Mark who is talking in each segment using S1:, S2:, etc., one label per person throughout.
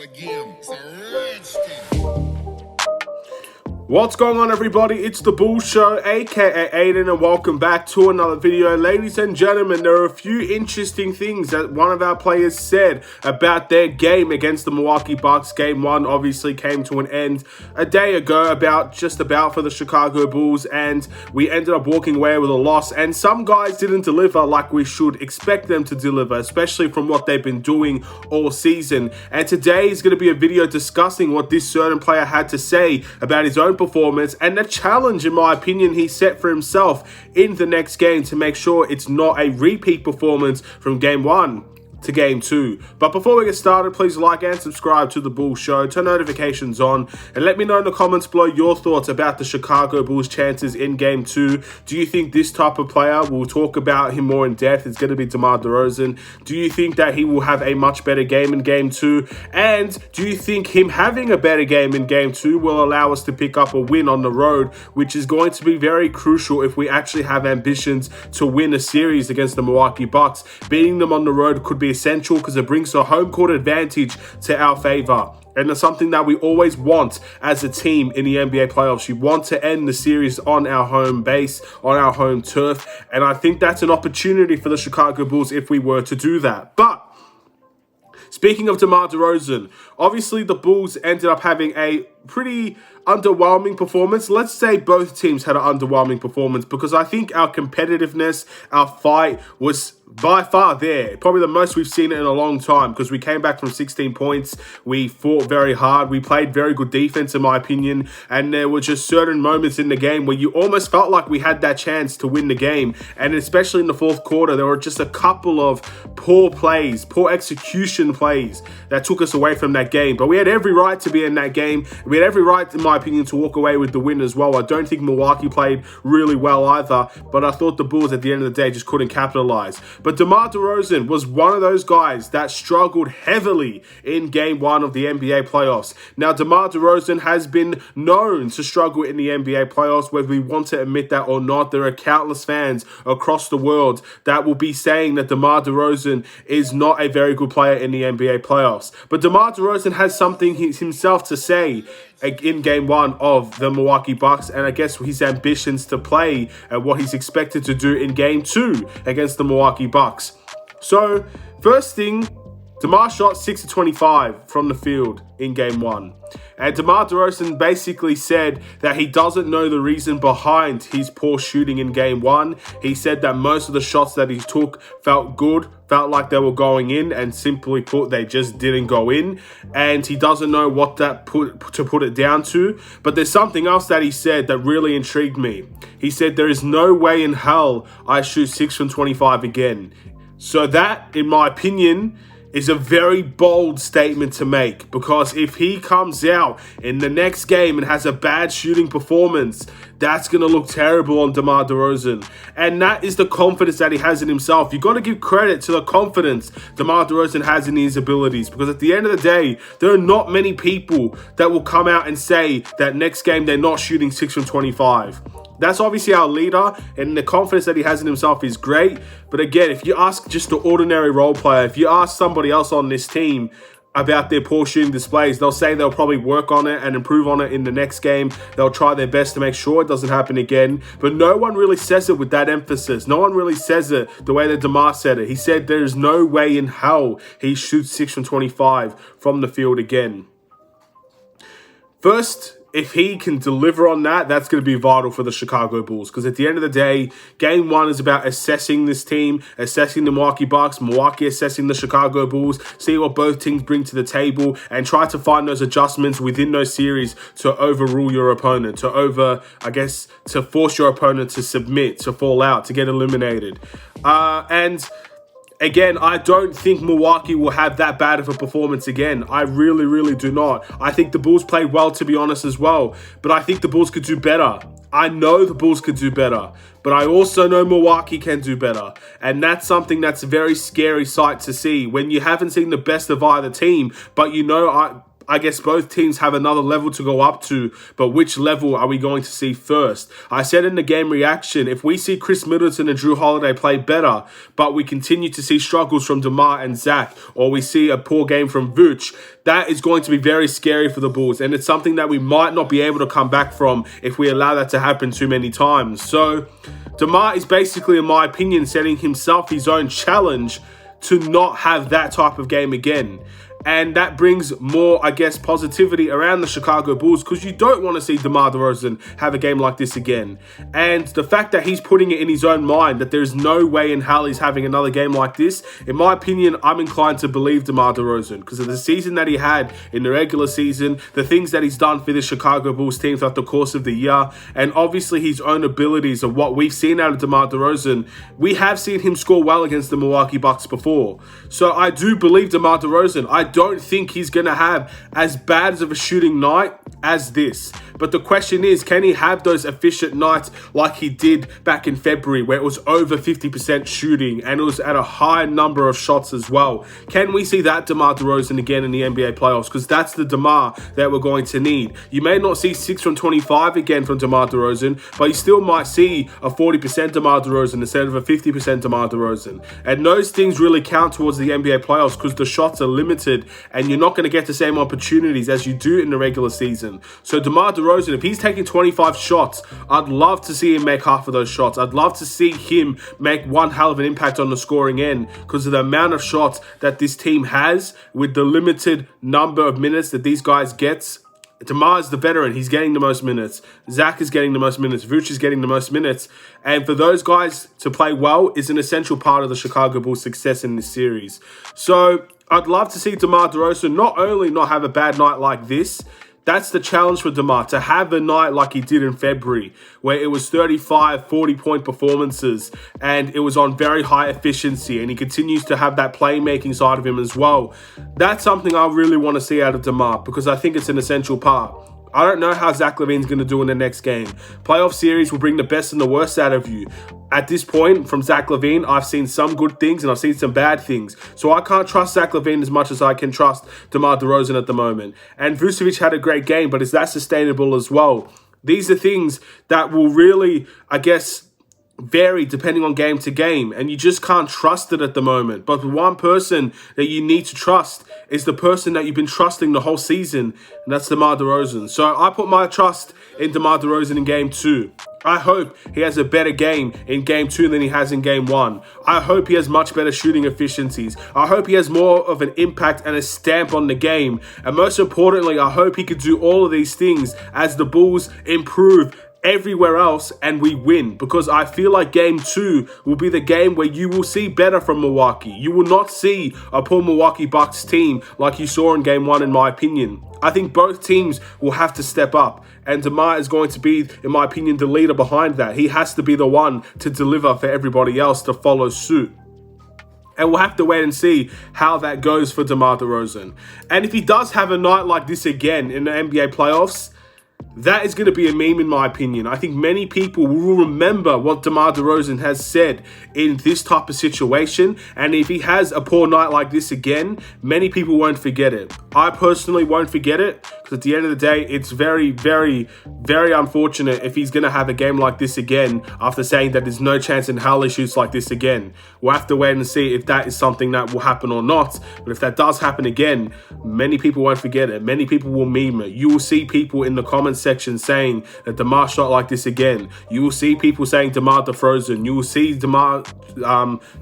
S1: start again. It's a rich thing.
S2: What's going on, everybody? It's the Bull Show, aka Aidan, and welcome back to another video. Ladies and gentlemen, there are a few interesting things that one of our players said about their game against the Milwaukee Bucks. Game 1 obviously came to an end a day ago, just about for the Chicago Bulls, and we ended up walking away with a loss. And some guys didn't deliver like we should expect them to deliver, especially from what they've been doing all season. And today is going to be a video discussing what this certain player had to say about his own performance and the challenge, in my opinion, he set for himself in the next game to make sure it's not a repeat performance from game 1 to game 2. But before we get started, please like and subscribe to the Bull Show, turn notifications on, and let me know in the comments below your thoughts about the Chicago Bulls' chances in game 2. Do you think this type of player, we'll talk about him more in depth, is going to be DeMar DeRozan? Do you think that he will have a much better game in game 2? And do you think him having a better game in game 2 will allow us to pick up a win on the road, which is going to be very crucial if we actually have ambitions to win a series against the Milwaukee Bucks? Beating them on the road could be essential because it brings a home court advantage to our favor. And it's something that we always want as a team in the NBA playoffs. You want to end the series on our home base, on our home turf. And I think that's an opportunity for the Chicago Bulls if we were to do that. But speaking of DeMar DeRozan, obviously the Bulls ended up having a pretty underwhelming performance. Let's say both teams had an underwhelming performance because I think our competitiveness, our fight was by far there. Probably the most we've seen it in a long time because we came back from 16 points. We fought very hard. We played very good defense, in my opinion. And there were just certain moments in the game where you almost felt like we had that chance to win the game. And especially in the fourth quarter, there were just a couple of poor plays, poor execution plays that took us away from that game. But we had every right to be in that game. We had every right, in my opinion, to walk away with the win as well. I don't think Milwaukee played really well either, but I thought the Bulls at the end of the day just couldn't capitalize. But DeMar DeRozan was one of those guys that struggled heavily in game 1 of the NBA playoffs. Now, DeMar DeRozan has been known to struggle in the NBA playoffs, whether we want to admit that or not. There are countless fans across the world that will be saying that DeMar DeRozan is not a very good player in the NBA playoffs. But DeMar DeRozan has something himself to say in game 1 of the Milwaukee Bucks, and I guess his ambitions to play and what he's expected to do in game 2 against the Milwaukee Bucks. So, first thing, DeMar shot 6 of 25 from the field in game 1. And DeMar DeRozan basically said that he doesn't know the reason behind his poor shooting in game 1. He said that most of the shots that he took felt good, felt like they were going in, and simply put, they just didn't go in. And he doesn't know what to put it down to. But there's something else that he said that really intrigued me. He said, "There is no way in hell I shoot 6 from 25 again." So that, in my opinion, is a very bold statement to make, because if he comes out in the next game and has a bad shooting performance, that's going to look terrible on DeMar DeRozan. And that is the confidence that he has in himself. You've got to give credit to the confidence DeMar DeRozan has in his abilities, because at the end of the day, there are not many people that will come out and say that next game they're not shooting 6 from 25. That's obviously our leader, and the confidence that he has in himself is great. But again, if you ask just an ordinary role player, if you ask somebody else on this team about their poor shooting displays, they'll say they'll probably work on it and improve on it in the next game. They'll try their best to make sure it doesn't happen again. But no one really says it with that emphasis. No one really says it the way that DeMar said it. He said there's no way in hell he shoots 6 from 25 from the field again. First, if he can deliver on that, that's going to be vital for the Chicago Bulls. Because at the end of the day, game 1 is about assessing this team, assessing the Milwaukee Bucks, Milwaukee assessing the Chicago Bulls, see what both teams bring to the table, and try to find those adjustments within those series to overrule your opponent, to force your opponent to submit, to fall out, to get eliminated. And again, I don't think Milwaukee will have that bad of a performance again. I really, really do not. I think the Bulls played well, to be honest, as well. But I think the Bulls could do better. I know the Bulls could do better. But I also know Milwaukee can do better. And that's something that's a very scary sight to see when you haven't seen the best of either team. But you know, I guess both teams have another level to go up to, but which level are we going to see first? I said in the game reaction, if we see Chris Middleton and Drew Holiday play better, but we continue to see struggles from DeMar and Zach, or we see a poor game from Vooch, that is going to be very scary for the Bulls, and it's something that we might not be able to come back from if we allow that to happen too many times. So DeMar is basically, in my opinion, setting himself his own challenge to not have that type of game again. And that brings more, I guess, positivity around the Chicago Bulls, because you don't want to see DeMar DeRozan have a game like this again. And the fact that he's putting it in his own mind that there's no way in hell he's having another game like this, in my opinion, I'm inclined to believe DeMar DeRozan because of the season that he had in the regular season, the things that he's done for the Chicago Bulls team throughout the course of the year, and obviously his own abilities of what we've seen out of DeMar DeRozan. We have seen him score well against the Milwaukee Bucks before. So I do believe DeMar DeRozan. I don't think he's going to have as bad of a shooting night as this. But the question is, can he have those efficient nights like he did back in February, where it was over 50% shooting and it was at a high number of shots as well? Can we see that DeMar DeRozan again in the NBA playoffs? Because that's the DeMar that we're going to need. You may not see 6 from 25 again from DeMar DeRozan, but you still might see a 40% DeMar DeRozan instead of a 50% DeMar DeRozan. And those things really count towards the NBA playoffs because the shots are limited and you're not going to get the same opportunities as you do in the regular season. So DeMar DeRozan, if he's taking 25 shots, I'd love to see him make half of those shots. I'd love to see him make one hell of an impact on the scoring end because of the amount of shots that this team has with the limited number of minutes that these guys get. DeMar is the veteran. He's getting the most minutes. Zach is getting the most minutes. Vooch is getting the most minutes. And for those guys to play well is an essential part of the Chicago Bulls' success in this series. So I'd love to see DeMar DeRozan not only not have a bad night like this, that's the challenge for DeMar, to have a night like he did in February, where it was 35, 40-point performances, and it was on very high efficiency, and he continues to have that playmaking side of him as well. That's something I really want to see out of DeMar, because I think it's an essential part. I don't know how Zach LaVine's going to do in the next game. Playoff series will bring the best and the worst out of you. At this point, from Zach LaVine, I've seen some good things and I've seen some bad things. So I can't trust Zach LaVine as much as I can trust DeMar DeRozan at the moment. And Vucevic had a great game, but is that sustainable as well? These are things that will really, I guess, vary depending on game to game, and you just can't trust it at the moment. But the one person that you need to trust is the person that you've been trusting the whole season, and that's DeMar DeRozan. So I put my trust in DeMar DeRozan in Game 2. I hope he has a better game in Game 2 than he has in Game 1. I hope he has much better shooting efficiencies. I hope he has more of an impact and a stamp on the game. And most importantly, I hope he could do all of these things as the Bulls improve everywhere else and we win, because I feel like Game 2 will be the game where you will see better from Milwaukee. You will not see a poor Milwaukee Bucks team like you saw in Game 1, in my opinion. I think both teams will have to step up, and DeMar is going to be, in my opinion, the leader behind that. He has to be the one to deliver for everybody else to follow suit. And we'll have to wait and see how that goes for DeMar DeRozan. And if he does have a night like this again in the NBA playoffs, that is going to be a meme in my opinion. I think many people will remember what DeMar DeRozan has said in this type of situation. And if he has a poor night like this again, many people won't forget it. I personally won't forget it, because at the end of the day, it's very, very, very unfortunate if he's going to have a game like this again after saying that there's no chance in hell he shoots like this again. We'll have to wait and see if that is something that will happen or not. But if that does happen again, many people won't forget it. Many people will meme it. You will see people in the comments section saying that DeMar shot like this again. You will see people saying DeMar DeFrozen. You will see DeMar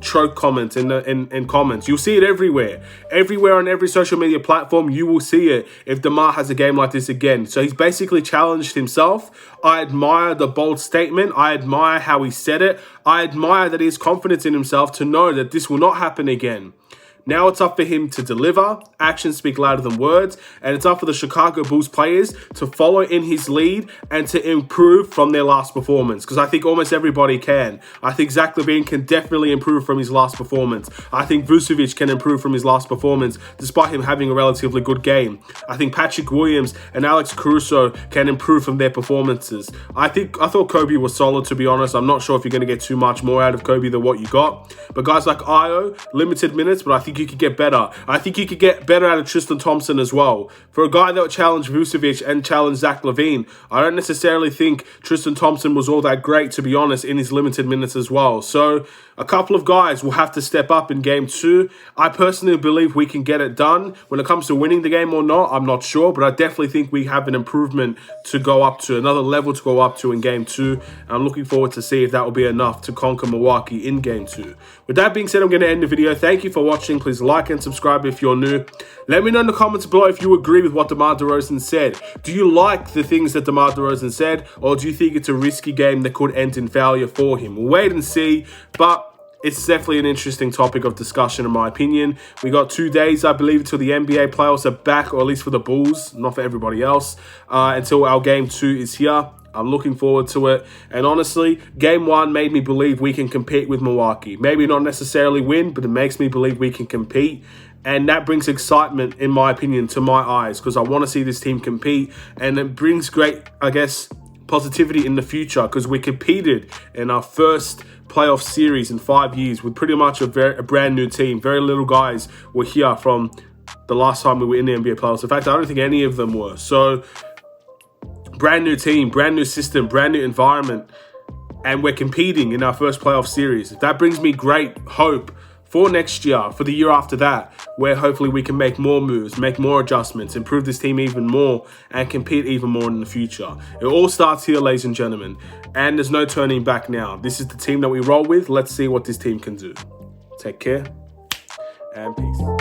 S2: choke comments in comments. You'll see it everywhere. Everywhere on every social media platform, you will see it if DeMar has a game like this again. So he's basically challenged himself. I admire the bold statement. I admire how he said it. I admire that he has confidence in himself to know that this will not happen again. Now it's up for him to deliver. Actions speak louder than words. And it's up for the Chicago Bulls players to follow in his lead and to improve from their last performance. Because I think almost everybody can. I think Zach LaVine can definitely improve from his last performance. I think Vucevic can improve from his last performance, despite him having a relatively good game. I think Patrick Williams and Alex Caruso can improve from their performances. I thought Kobe was solid, to be honest. I'm not sure if you're going to get too much more out of Kobe than what you got. But guys like Io, limited minutes, but I think think you could get better. I think you could get better out of Tristan Thompson as well. For a guy that challenged Vucevic and challenged Zach LaVine, I don't necessarily think Tristan Thompson was all that great, to be honest, in his limited minutes as well. So a couple of guys will have to step up in game 2. I personally believe we can get it done. When it comes to winning the game or not, I'm not sure, but I definitely think we have an improvement to go up to, another level to go up to in game 2. And I'm looking forward to see if that will be enough to conquer Milwaukee in game 2. With that being said, I'm going to end the video. Thank you for watching. Please like and subscribe if you're new. Let me know in the comments below if you agree with what DeMar DeRozan said. Do you like the things that DeMar DeRozan said, or do you think it's a risky game that could end in failure for him? We'll wait and see, but it's definitely an interesting topic of discussion in my opinion. We got 2 days, I believe, until the NBA playoffs are back, or at least for the Bulls, not for everybody else, until our game 2 is here. I'm looking forward to it. And honestly, game 1 made me believe we can compete with Milwaukee. Maybe not necessarily win, but it makes me believe we can compete. And that brings excitement, in my opinion, to my eyes, because I want to see this team compete. And it brings great, I guess, positivity in the future, because we competed in our first playoff series in 5 years with pretty much a brand new team. Very little guys were here from the last time we were in the NBA playoffs. In fact, I don't think any of them were. So brand new team, brand new system, brand new environment, and we're competing in our first playoff series. That brings me great hope for next year, for the year after that, where hopefully we can make more moves, make more adjustments, improve this team even more, and compete even more in the future. It all starts here, ladies and gentlemen, and there's no turning back now. This is the team that we roll with. Let's see what this team can do. Take care, and peace.